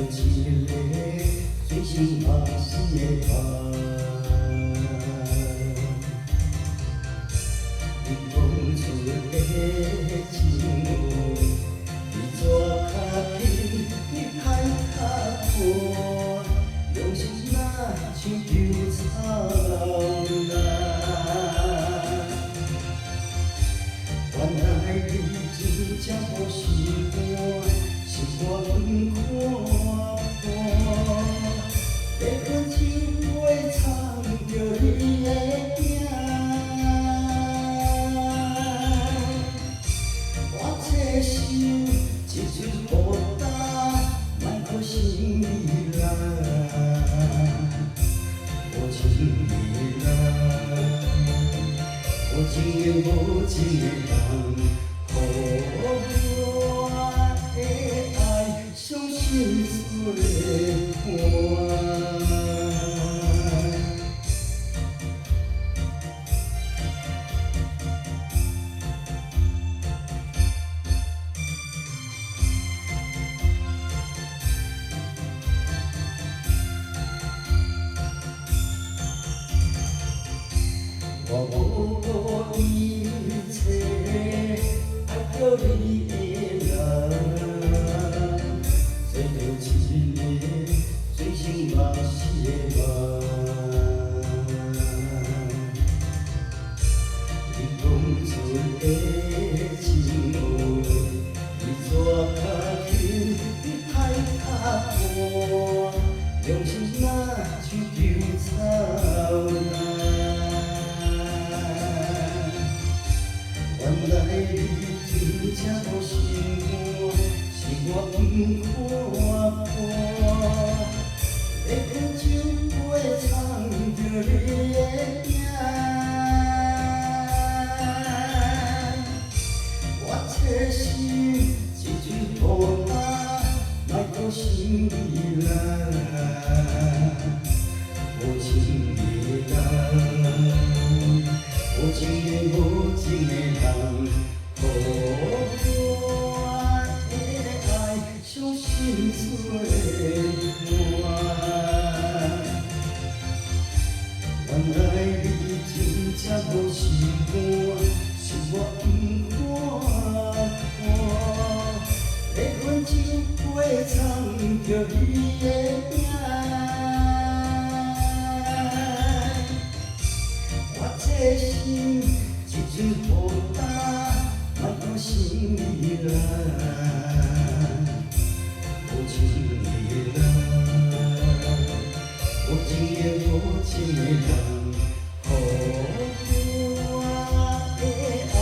一个最心合适的伴。你讲出的情话，你怎较紧去歹较破？用心若像稻草人。原来你真正无心肝，是我不看破。要分情话藏着你的影，我这心一阵孤单，莫搁心里人，无情的人，无情的无情的人。 我的爱像心碎的花。我无一切。 爱着你的人，做着一个最心合适的伴。你讲出的情话，你怎较紧去歹较破？用心若像稻草人。 原来你真正无心肝，是我不看破。要分情话藏着你的影，我这心一阵孤单，莫搁心里人。无情的人，无情的无情的人。 我的爱像心碎的花，原来你真正无心肝，是我不看破。要分情话藏着你的影，我这心一阵孤单。 莫搁心里人，无情的人，无情的无情的人，我的爱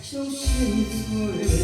像心碎。